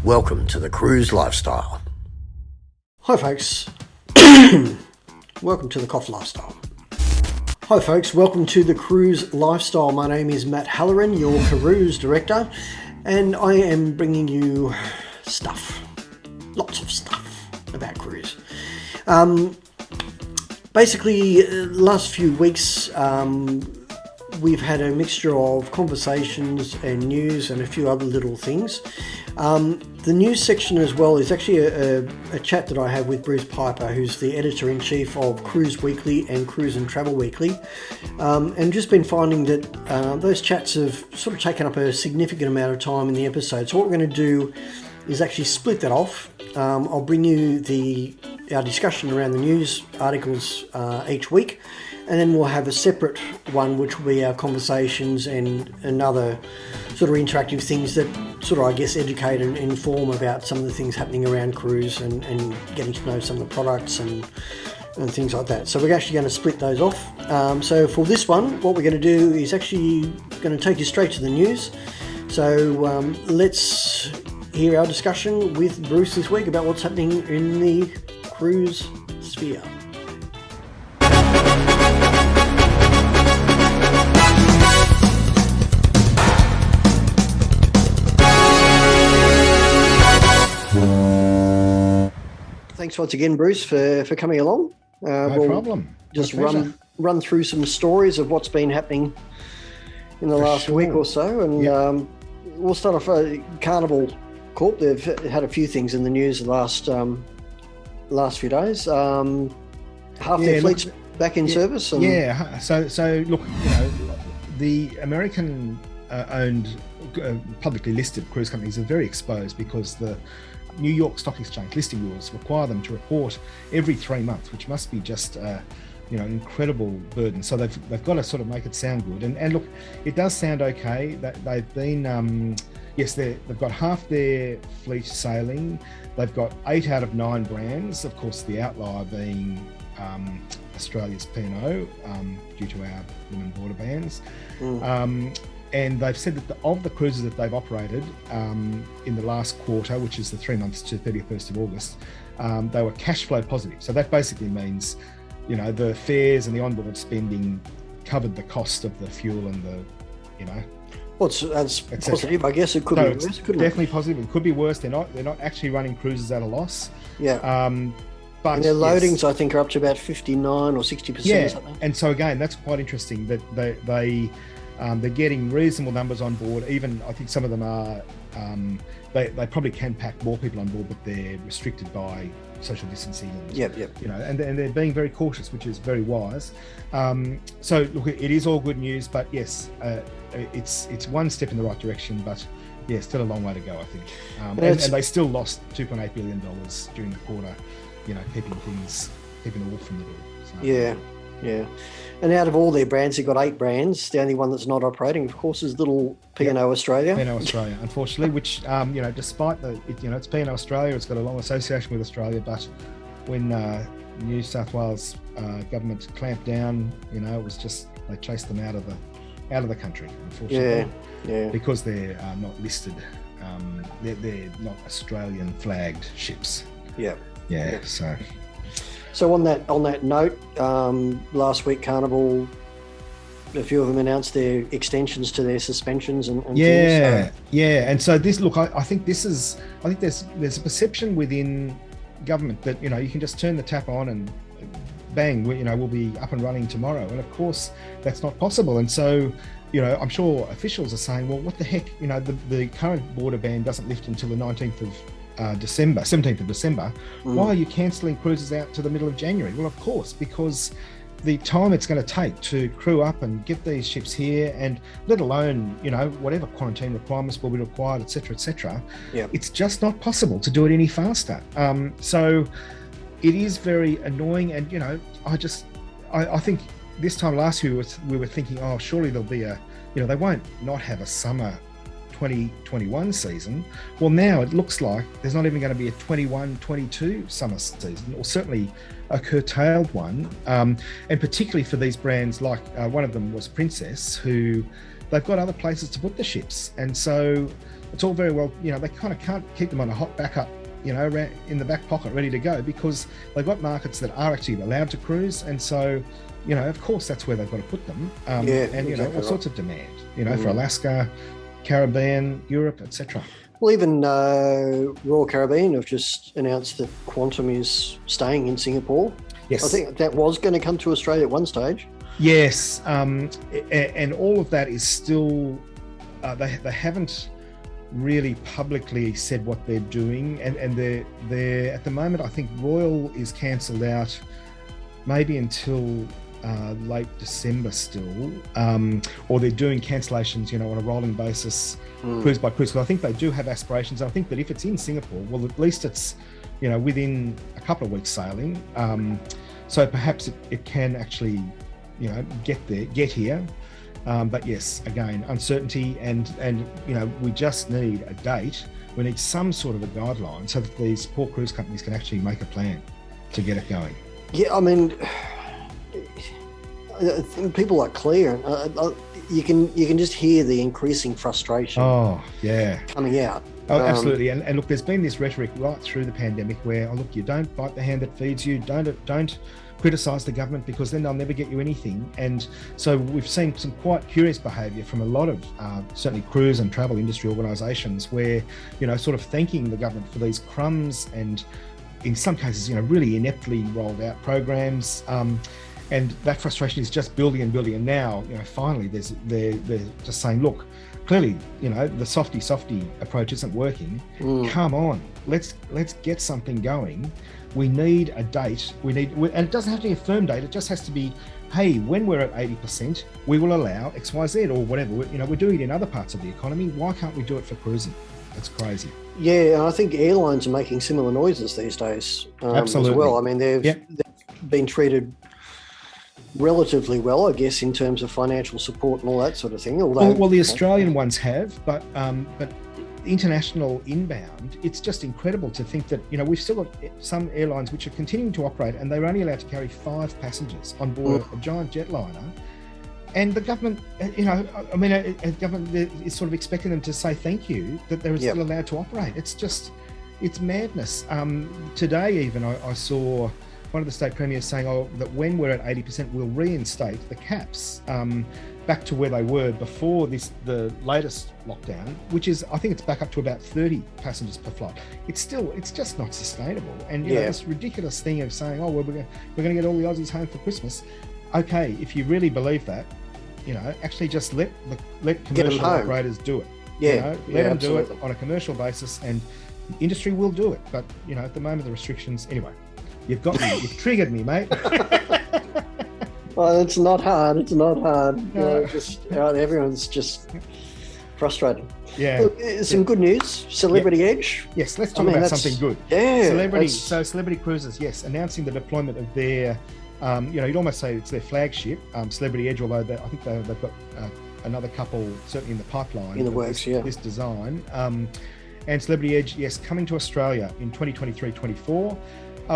Welcome to the cruise lifestyle. Hi folks, welcome to the Cough Lifestyle. Hi folks, welcome to the cruise lifestyle. My name is Matt Halloran, your cruise director, and I am bringing you stuff, lots of stuff about cruise. Basically, last few weeks we've had a mixture of conversations and news and a few other little things. The news section as well is actually a chat that I have with Bruce Piper, who's the editor-in-chief of Cruise Weekly and Cruise and Travel Weekly, and just been finding that those chats have sort of taken up a significant amount of time in the episode. So what we're going to do is actually split that off. I'll bring you our discussion around the news articles each week, and then we'll have a separate one which will be our conversations and other sort of interactive things that sort of, I guess, educate and inform about some of the things happening around cruise and getting to know some of the products and things like that. So we're actually going to split those off. So for this one, what we're going to do is actually going to take you straight to the news. So let's hear our discussion with Bruce this week about what's happening in the cruise sphere. Thanks once again, Bruce, for coming along. No problem. Just run through some stories of what's been happening in the last week or so, and we'll start off. Carnival Corp, they've had a few things in the news the last few days. Half their fleet's back in service. And So look, the American owned publicly listed cruise companies are very exposed because the New York Stock Exchange listing rules require them to report every 3 months, which must be just an incredible burden. So they've got to sort of make it sound good. And look, it does sound okay. That they've been they've got half their fleet sailing. They've got 8 out of 9 brands. Of course, the outlier being Australia's P&O due to our women border bans. And they've said that of the cruises that they've operated in the last quarter, which is the 3 months to 31st of August, they were cash flow positive. So that basically means, the fares and the onboard spending covered the cost of the fuel and the, Well, that's positive. I guess it could be worse. Definitely positive. It could be worse. They're not actually running cruises at a loss. Yeah. But and their loadings, I think, are up to about 59 or 60%. Yeah. Or something. And so again, that's quite interesting that they're getting reasonable numbers on board. Even I think some of them are. They probably can pack more people on board, but they're restricted by social distancing. And they're being very cautious, which is very wise. So look, it is all good news, but yes, it's one step in the right direction, but yeah, still a long way to go, I think. And they still lost $2.8 billion during the quarter, keeping the wolf from the door. So. Yeah. And out of all their brands, they've got 8 brands. The only one that's not operating, of course, is little P&O Australia. P&O Australia, unfortunately, which, despite it's P&O Australia, it's got a long association with Australia, but when New South Wales government clamped down, it was just, they chased them out of the country, unfortunately. Yeah. Because they're not listed, they're not Australian flagged ships. Yeah. So on that note, last week Carnival, a few of them announced their extensions to their suspensions and things. Yeah. And so this, look, I think there's a perception within government that you can just turn the tap on and bang, we'll be up and running tomorrow. And of course, that's not possible. And so, I'm sure officials are saying, well, what the heck? The current border ban doesn't lift until the 17th of December. Why are you cancelling cruises out to the middle of January? Well, of course, because the time it's going to take to crew up and get these ships here, and let alone, whatever quarantine requirements will be required, etc. It's just not possible to do it any faster. So it is very annoying. And, I think this time last year we were thinking, oh, surely there'll be they won't not have a summer 2021 season. Well, now it looks like there's not even going to be a 21-22 summer season, or certainly a curtailed one. And particularly for these brands, like one of them was Princess, who they've got other places to put the ships. And so, it's all very well, they kind of can't keep them on a hot backup, in the back pocket, ready to go, because they've got markets that are actually allowed to cruise. And so, of course, that's where they've got to put them. And, exactly all sorts of demand, for Alaska, Caribbean, Europe, etc. Well, even Royal Caribbean have just announced that Quantum is staying in Singapore. Yes. I think that was going to come to Australia at one stage. Yes. And all of that is still, they haven't really publicly said what they're doing. And they're at the moment, I think Royal is cancelled out maybe until late December still, or they're doing cancellations, on a rolling basis, cruise by cruise. So I think they do have aspirations. I think that if it's in Singapore, well, at least it's, within a couple of weeks sailing. So perhaps it can actually, get here. But yes, again, uncertainty, and we just need a date. We need some sort of a guideline so that these poor cruise companies can actually make a plan to get it going. Yeah, I mean, I think people like Claire, you can just hear the increasing frustration. Oh, yeah, coming out. Oh, absolutely. And look, there's been this rhetoric right through the pandemic where, look, you don't bite the hand that feeds you, don't criticise the government, because then they'll never get you anything. And so we've seen some quite curious behaviour from a lot of certainly cruise and travel industry organisations where, sort of thanking the government for these crumbs and in some cases, really ineptly rolled out programs. And that frustration is just building and building. And now, finally, they're just saying, look, clearly, the softy approach isn't working. Come on, let's get something going. We need a date. And it doesn't have to be a firm date. It just has to be, hey, when we're at 80%, we will allow X, Y, Z or whatever. We're doing it in other parts of the economy. Why can't we do it for cruising? That's crazy. Yeah, and I think airlines are making similar noises these days. Absolutely. As well. I mean, they've been treated relatively well, I guess, in terms of financial support and all that sort of thing. Although, well, the Australian ones have, but international inbound, it's just incredible to think that, we've still got some airlines which are continuing to operate and they're only allowed to carry 5 passengers on board a giant jetliner. And the government, the government is sort of expecting them to say thank you that they're still allowed to operate. It's madness. Today even I saw one of the state premiers saying, that when we're at 80%, we'll reinstate the caps back to where they were before the latest lockdown, which is, I think it's back up to about 30 passengers per flight. It's just not sustainable. And this ridiculous thing of saying, we're going to get all the Aussies home for Christmas. Okay, if you really believe that, actually just let commercial operators do it. Let them do it on a commercial basis, and the industry will do it. But at the moment, the restrictions. Anyway, you've got me. You've triggered me, mate. Well, it's not hard. It's not hard. No. Everyone's just frustrated. Yeah. Look, some good news. Celebrity Edge. Yes, let's talk about something good. Yeah. Celebrity Cruises, yes, announcing the deployment of their, you'd almost say it's their flagship, Celebrity Edge, although I think they've got another couple certainly in the pipeline. In the works, this design. And Celebrity Edge, yes, coming to Australia in 2023-24.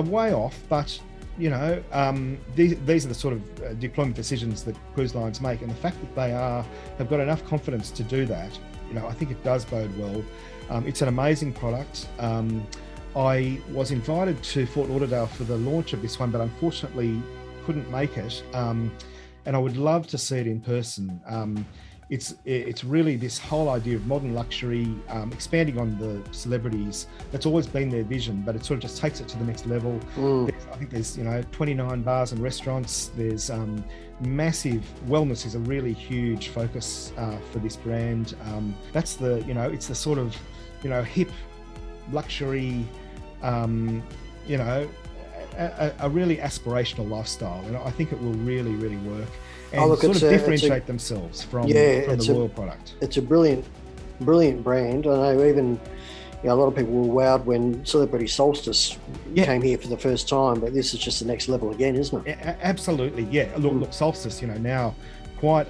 Way off, but these are the sort of deployment decisions that cruise lines make, and the fact that they have got enough confidence to do that, I think it does bode well. It's an amazing product. I was invited to Fort Lauderdale for the launch of this one, but unfortunately couldn't make it. And I would love to see it in person. It's really this whole idea of modern luxury, expanding on the celebrities. That's always been their vision, but it sort of just takes it to the next level. I think there's 29 bars and restaurants. There's massive wellness is a really huge focus for this brand. That's it's the sort of hip luxury, a really aspirational lifestyle, and I think it will really, really work. And sort of differentiate themselves from the Royal product. It's a brilliant brand. I know even a lot of people were wowed when Celebrity Solstice came here for the first time, but this is just the next level again, isn't it? Absolutely, yeah. Look, Solstice, now quite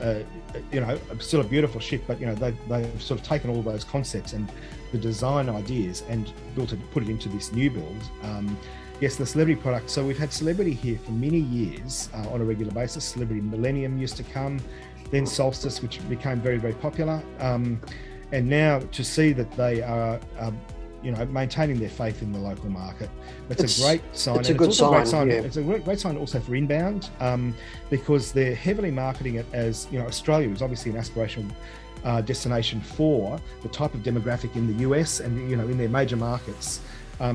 still a beautiful ship, but they've sort of taken all those concepts and the design ideas and put it into this new build. Yes, the Celebrity product. So we've had Celebrity here for many years on a regular basis. Celebrity Millennium used to come, then Solstice, which became very, very popular. and now to see that they are maintaining their faith in the local market, that's a great sign. It's a good sign. Yeah. It's a great sign also for inbound, because they're heavily marketing it as, Australia is obviously an aspirational destination for the type of demographic in the US and in their major markets.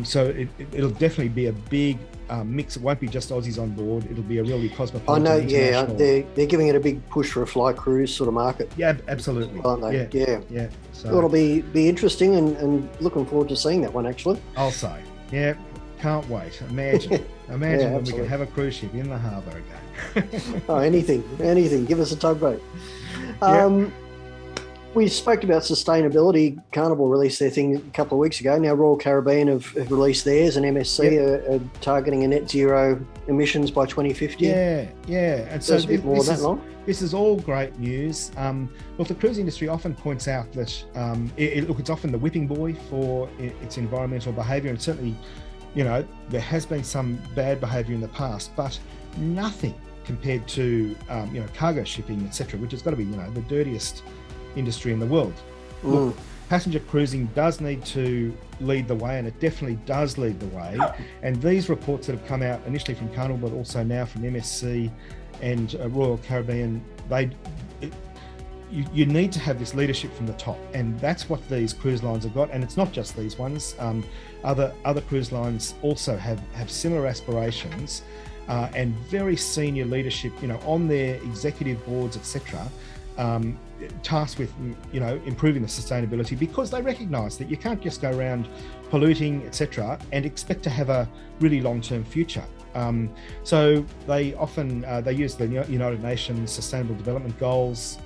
So it'll definitely be a big mix. It won't be just Aussies on board. It'll be a really cosmopolitan. I know, yeah. They're giving it a big push for a fly cruise sort of market. Yeah, absolutely. Aren't they? Yeah. So it'll be interesting, and looking forward to seeing that one, actually. I'll say. Yeah, can't wait. Imagine when we can have a cruise ship in the harbour again. Oh, anything. Give us a tugboat. We spoke about sustainability. Carnival released their thing a couple of weeks ago. Now Royal Caribbean have released theirs, and MSC are targeting a net zero emissions by 2050. Yeah. And so a bit more than that long. This is all great news. Look, the cruise industry often points out that it's often the whipping boy for its environmental behaviour, and certainly, there has been some bad behaviour in the past, but nothing compared to cargo shipping, etc., which has got to be the dirtiest industry in the world. Look, passenger cruising does need to lead the way, and it definitely does lead the way. And these reports that have come out initially from Carnival, but also now from MSC and Royal Caribbean, you need to have this leadership from the top, and that's what these cruise lines have got. And it's not just these ones. Other cruise lines also have similar aspirations, and very senior leadership, on their executive boards, etc. Tasked with improving the sustainability, because they recognise that you can't just go around polluting, etc., and expect to have a really long-term future. So they often they use the United Nations Sustainable Development Goals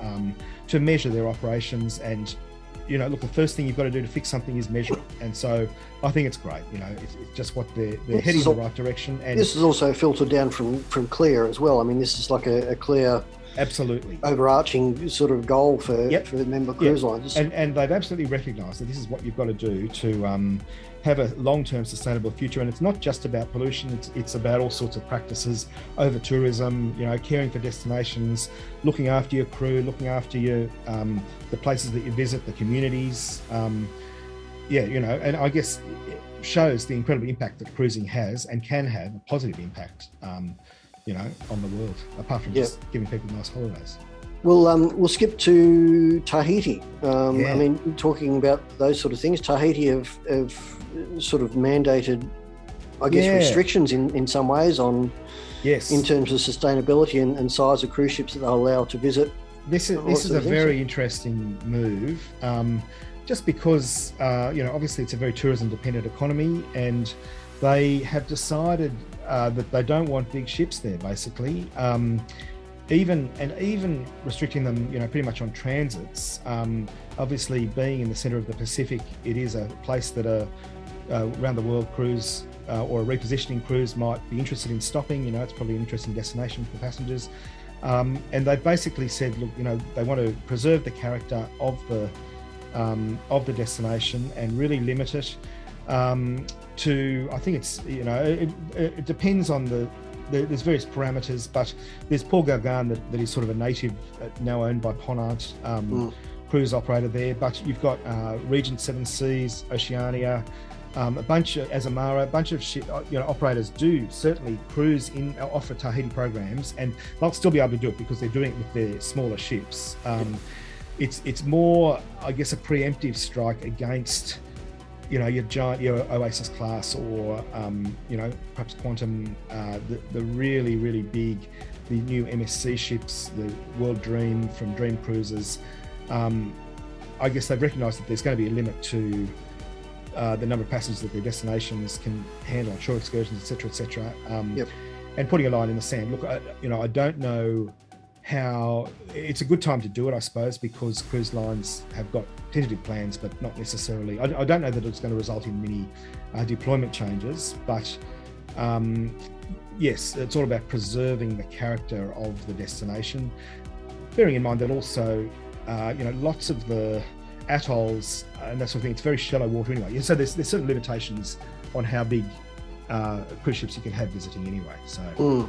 to measure their operations. And look, the first thing you've got to do to fix something is measure it. And so I think it's great. It's just what they're heading in the right direction. And this is also filtered down from CLEAR as well. I mean, this is like a clear, absolutely overarching sort of goal for the member cruise lines. And they've absolutely recognised that this is what you've got to do to have a long-term sustainable future. And it's not just about pollution, it's about all sorts of practices, over tourism, caring for destinations, looking after your crew, looking after your the places that you visit, the communities. And I guess it shows the incredible impact that cruising has and can have, a positive impact on the world, apart from just giving people nice holidays. We'll skip to Tahiti. I mean, talking about those sort of things, Tahiti have sort of mandated, I guess, restrictions in some ways on, in terms of sustainability and size of cruise ships that they'll allow to visit. This is a very interesting move, just because obviously it's a very tourism-dependent economy, and they have decided that they don't want big ships there, basically. Even restricting them, pretty much on transits. Obviously, being in the centre of the Pacific, it is a place that a round the world cruise or a repositioning cruise might be interested in stopping. It's probably an interesting destination for passengers. And they've basically said, look, they want to preserve the character of the destination and really limit it to, I think it's, it depends on there's various parameters, but there's Port Gargan that is sort of a native, now owned by Ponant, cruise operator there. But you've got Regent Seven Seas, Oceania, a bunch of Azamara, a bunch of operators do certainly cruise offer Tahiti programs, and they'll still be able to do it because they're doing it with their smaller ships. It's more, I guess, a preemptive strike against your giant, your Oasis class, or perhaps Quantum, the really, really big, the new MSC ships, the World Dream from Dream Cruises. I guess they've recognised that there's going to be a limit to the number of passengers that their destinations can handle on shore excursions, etc., and putting a line in the sand. Look, I don't know how. It's a good time to do it, I suppose, because cruise lines have got tentative plans, but not necessarily. I don't know that it's going to result in many deployment changes, but yes, it's all about preserving the character of the destination, bearing in mind that also, lots of the atolls and that sort of thing, it's very shallow water anyway. So there's certain limitations on how big cruise ships you can have visiting anyway. So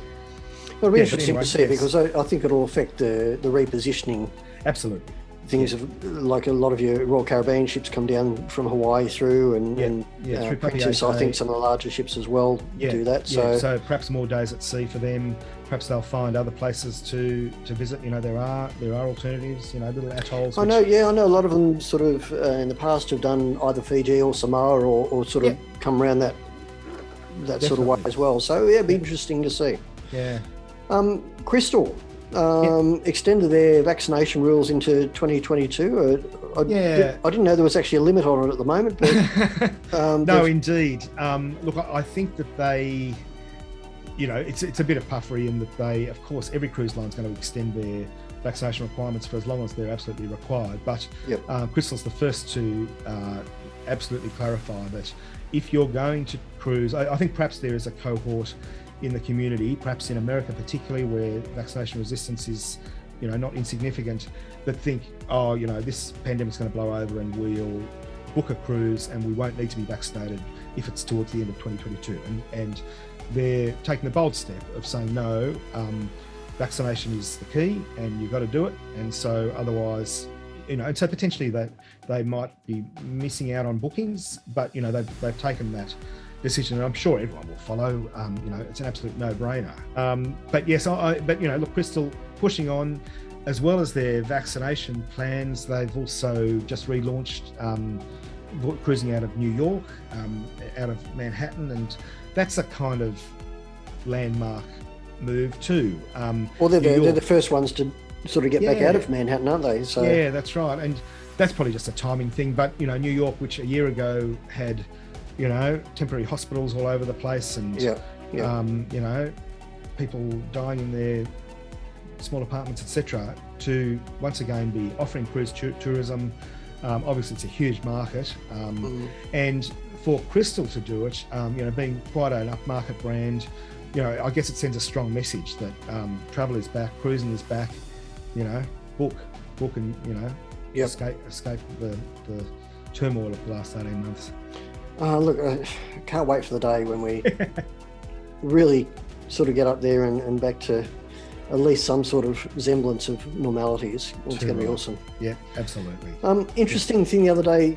it'll be interesting to see, because I think it'll affect the repositioning absolutely things like a lot of your Royal Caribbean ships come down from Hawaii through, and through Princess, I think some of the larger ships as well do that. So perhaps more days at sea for them. Perhaps they'll find other places to visit. There are alternatives. Little atolls. I know a lot of them sort of in the past have done either Fiji or Samoa, or sort of come around that sort of way as well. So it'd be interesting to see. Yeah. Crystal extended their vaccination rules into 2022. I didn't know there was actually a limit on it at the moment. But no, indeed. Look, I think that they, it's a bit of puffery in that they, of course, every cruise line is going to extend their vaccination requirements for as long as they're absolutely required. But Crystal's the first to absolutely clarify that if you're going to cruise, I think perhaps there is a cohort in the community, perhaps in America particularly, where vaccination resistance is, not insignificant, that think, this pandemic's going to blow over and we'll book a cruise and we won't need to be vaccinated if it's towards the end of 2022. And they're taking the bold step of saying, no, vaccination is the key and you've got to do it. And so otherwise, and so potentially that they might be missing out on bookings, but, they've taken that decision, and I'm sure everyone will follow. It's an absolute no-brainer. But yes, look, Crystal pushing on, as well as their vaccination plans. They've also just relaunched cruising out of New York, out of Manhattan, and that's a kind of landmark move too. Well, they're the first ones to sort of get back out of Manhattan, aren't they? So yeah, that's right, and that's probably just a timing thing. But New York, which a year ago had temporary hospitals all over the place, and people dying in their small apartments, etc., to once again be offering cruise tourism. Obviously, it's a huge market, and for Crystal to do it, being quite an upmarket brand, I guess it sends a strong message that travel is back, cruising is back. Book, and escape the turmoil of the last 18 months. Look, I can't wait for the day when we really sort of get up there and back to at least some sort of semblance of normality. It's going to be awesome. Yeah, absolutely. Interesting thing the other day,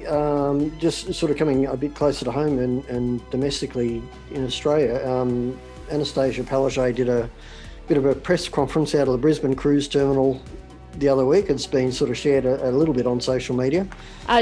just sort of coming a bit closer to home and domestically in Australia, Anastasia Palaszczuk did a bit of a press conference out of the Brisbane cruise terminal the other week. It's been sort of shared a little bit on social media.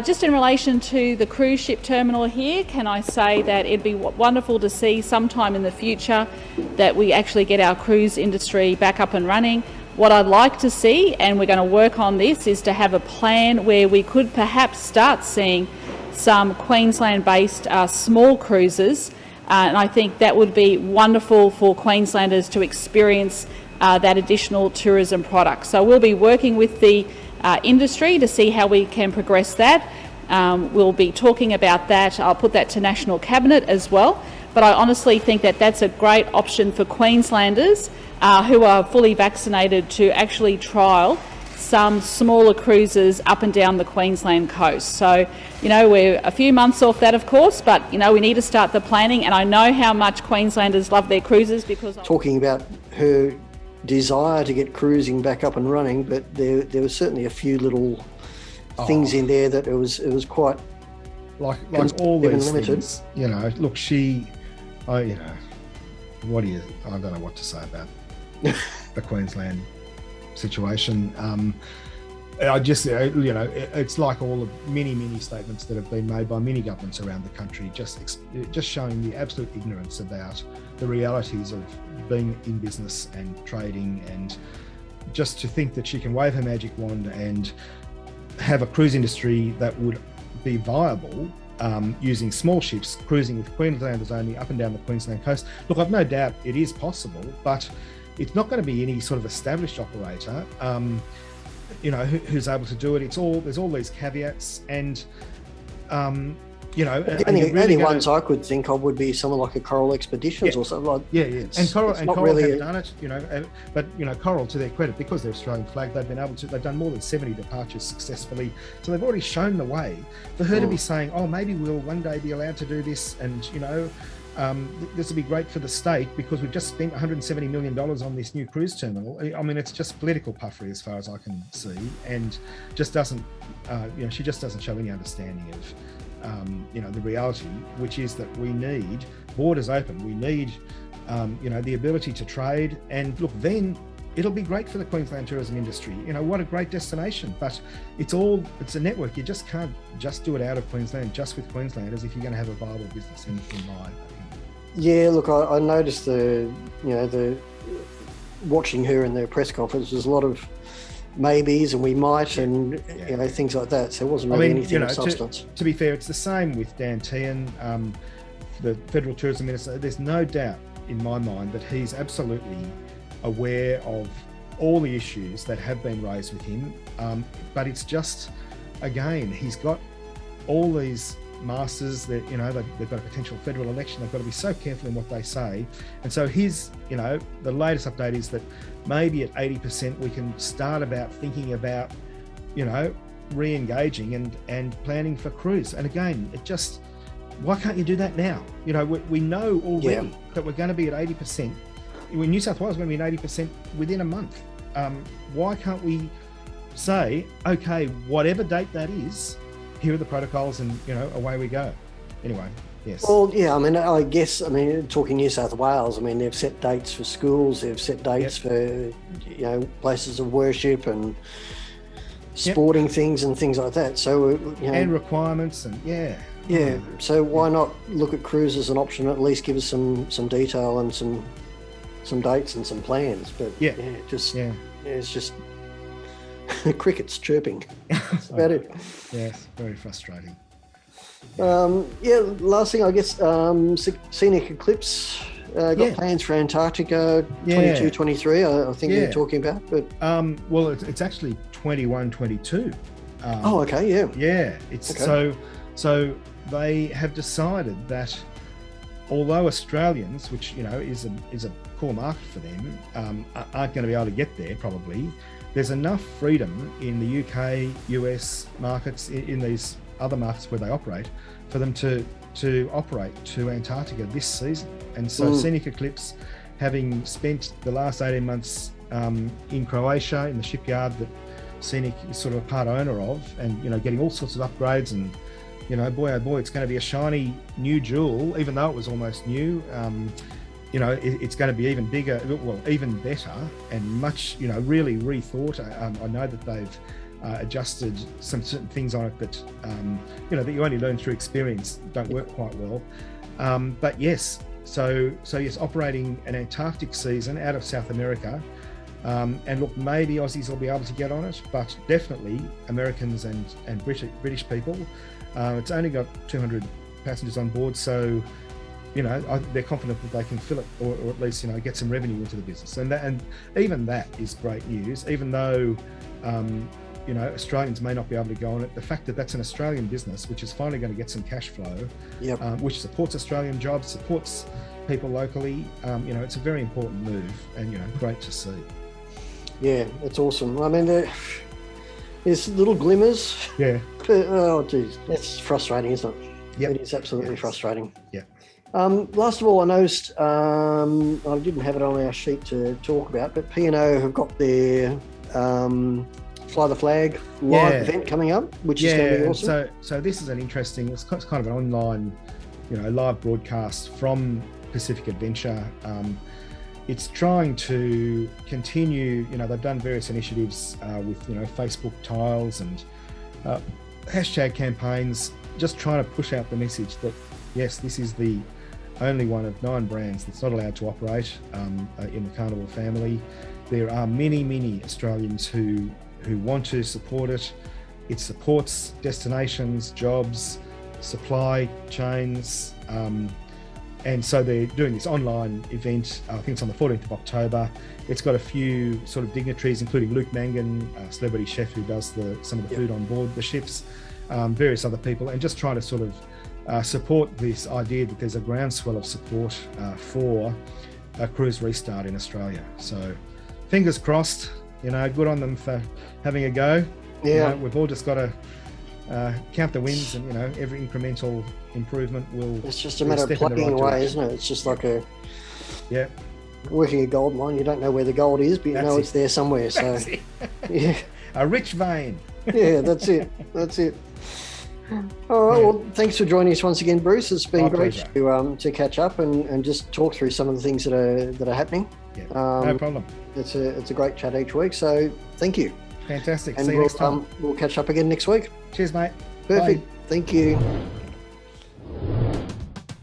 Just in relation to the cruise ship terminal here, can I say that it'd be wonderful to see sometime in the future that we actually get our cruise industry back up and running. What I'd like to see, and we're going to work on this, is to have a plan where we could perhaps start seeing some Queensland-based small cruises, and I think that would be wonderful for Queenslanders to experience that additional tourism product. So we'll be working with the industry to see how we can progress that. We'll be talking about that. I'll put that to National Cabinet as well. But I honestly think that that's a great option for Queenslanders who are fully vaccinated to actually trial some smaller cruises up and down the Queensland coast. So, we're a few months off that, of course, but, we need to start the planning. And I know how much Queenslanders love their cruises because... Talking about her desire to get cruising back up and running, but there was certainly a few little things in there that it was quite like all these limited things, look, I don't know what to say about the Queensland situation. I just, it's like all the many statements that have been made by many governments around the country, just showing the absolute ignorance about the realities of being in business and trading, and just to think that she can wave her magic wand and have a cruise industry that would be viable using small ships cruising with Queenslanders only up and down the Queensland coast. Look, I've no doubt it is possible, but it's not going to be any sort of established operator who's able to do it. There's all these caveats, and the only ones I could think of would be someone like a Coral Expeditions or something like. Yeah. And Coral have done it, but Coral, to their credit, because they're Australian flag, they've done more than 70 departures successfully. So they've already shown the way. For her to be saying, oh, maybe we'll one day be allowed to do this, and this will be great for the state because we've just spent $170 million on this new cruise terminal. I mean, it's just political puffery as far as I can see, and just doesn't, she just doesn't show any understanding of, the reality, which is that we need borders open. We need, the ability to trade. And look, then it'll be great for the Queensland tourism industry. What a great destination, but it's a network. You just can't just do it out of Queensland, just with Queenslanders, if you're going to have a viable business, in my opinion. Yeah, look, I noticed the watching her in the press conference, there's a lot of maybes and we might and things like that. So it wasn't really anything of substance. To be fair, it's the same with Dan Tehan, the Federal Tourism Minister. There's no doubt in my mind that he's absolutely aware of all the issues that have been raised with him, but it's just, again, he's got all these masters that they've got a potential federal election. They've got to be so careful in what they say, and so the latest update is that maybe at 80% we can start about thinking about re-engaging and planning for cruise. And again, why can't you do that now? We know already that we're going to be at 80%. New South Wales is going to be at 80% within a month. Why can't we say, okay, whatever date that is, here are the protocols, and away we go. Anyway, yes. Well, yeah, I guess talking New South Wales, they've set dates for schools, they've set dates for places of worship and sporting things and things like that. So and requirements and So why not look at cruise as an option? At least give us some detail and some dates and some plans. But it's just crickets chirping. That's about it. Yes, very frustrating. Last thing, I guess, Scenic Eclipse got plans for Antarctica 22, 23, I think you're talking about. But well, it's actually 21, 22. Okay, Yeah, it's okay. So they have decided that although Australians, which is a core market for them, aren't going to be able to get there probably, there's enough freedom in the UK, US markets, in these other markets where they operate, for them to operate to Antarctica this season. And so Scenic Eclipse, having spent the last 18 months in Croatia, in the shipyard that Scenic is sort of a part owner of, and getting all sorts of upgrades, and boy oh boy, it's going to be a shiny new jewel, even though it was almost new. It's going to be even bigger, well, even better, and much, really rethought. I know that they've adjusted some certain things on it that, that you only learn through experience, don't work quite well. But yes, so yes, operating an Antarctic season out of South America. And look, maybe Aussies will be able to get on it, but definitely Americans and British people. It's only got 200 passengers on board, so they're confident that they can fill it, or at least get some revenue into the business, and even that is great news. Even though Australians may not be able to go on it, the fact that that's an Australian business which is finally going to get some cash flow, which supports Australian jobs, supports people locally, it's a very important move, and great to see. Yeah, it's awesome. There's little glimmers. Yeah. But, oh, geez, that's frustrating, isn't it? Yep. It is absolutely frustrating. Yeah. Last of all, I noticed, I didn't have it on our sheet to talk about, but P&O have got their Fly the Flag live event coming up, which is going to be awesome. So this is it's kind of an online, live broadcast from Pacific Adventure. It's trying to continue, they've done various initiatives with, Facebook tiles and hashtag campaigns, just trying to push out the message that, yes, this is the only one of 9 brands that's not allowed to operate in the Carnival family. There are many, many Australians who want to support it. It supports destinations, jobs, supply chains, and so they're doing this online event. I think it's on the 14th of October. It's got a few sort of dignitaries, including Luke Mangan, a celebrity chef who does some of the food on board the ships, various other people, and just try to sort of support this idea that there's a groundswell of support for a cruise restart in Australia. So fingers crossed, good on them for having a go. Yeah. We've all just got to count the wins, and every incremental improvement will. It's just a matter of plugging away, isn't it? It's just like working a gold mine. You don't know where the gold is, but you know it's there somewhere. So yeah, a rich vein. Yeah, that's it. All right. Well, thanks for joining us once again, Bruce. It's been great to catch up and just talk through some of the things that are happening. Yeah, no problem. It's a great chat each week. So thank you. Fantastic. And see you next time. We'll catch up again next week. Cheers, mate. Perfect. Bye. Thank you.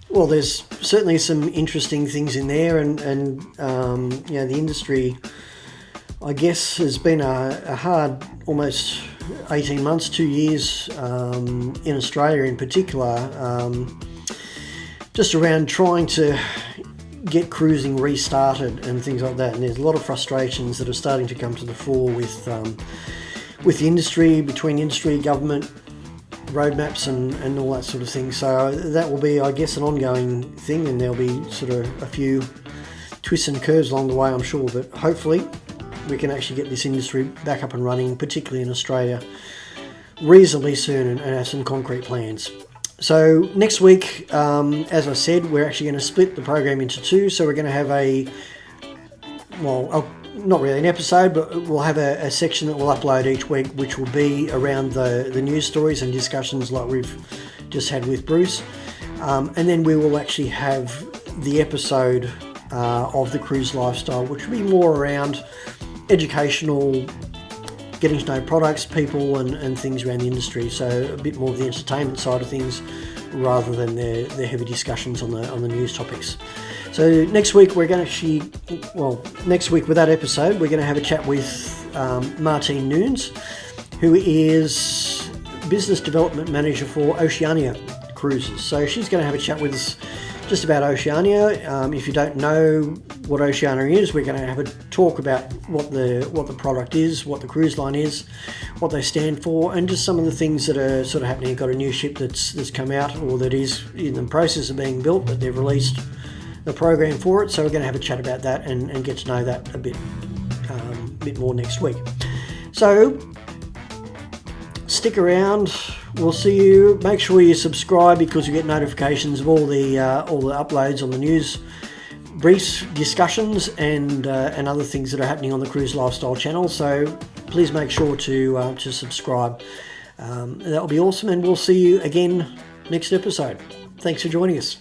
Well, there's certainly some interesting things in there, and the industry, I guess, has been a hard almost 18 months, 2 years in Australia in particular, just around trying to get cruising restarted and things like that. And there's a lot of frustrations that are starting to come to the fore with the industry, between industry, government, roadmaps and all that sort of thing. So that will be, I guess, an ongoing thing, and there'll be sort of a few twists and curves along the way, I'm sure, but hopefully we can actually get this industry back up and running, particularly in Australia, reasonably soon, and have some concrete plans. So next week, as I said, we're actually going to split the program into two. So we're going to have not really an episode, but we'll have a section that we'll upload each week, which will be around the news stories and discussions like we've just had with Bruce. And then we will actually have the episode of the cruise lifestyle, which will be more around educational, getting to know products, people and things around the industry. So a bit more of the entertainment side of things rather than the heavy discussions on the news topics. So next week with that episode, we're going to have a chat with Martine Nunes, who is Business Development Manager for Oceania Cruises. So she's going to have a chat with us just about Oceania. If you don't know what Oceania is, we're going to have a talk about what the product is, what the cruise line is, what they stand for, and just some of the things that are sort of happening. You've got a new ship that's come out, or that is in the process of being built, but they've released the program for it. So we're going to have a chat about that and get to know that a bit more next week. So stick around. We'll see you. Make sure you subscribe, because you get notifications of all the uploads on the news, briefs, discussions, and other things that are happening on the Cruise Lifestyle channel. So please make sure to subscribe. That will be awesome, and we'll see you again next episode. Thanks for joining us.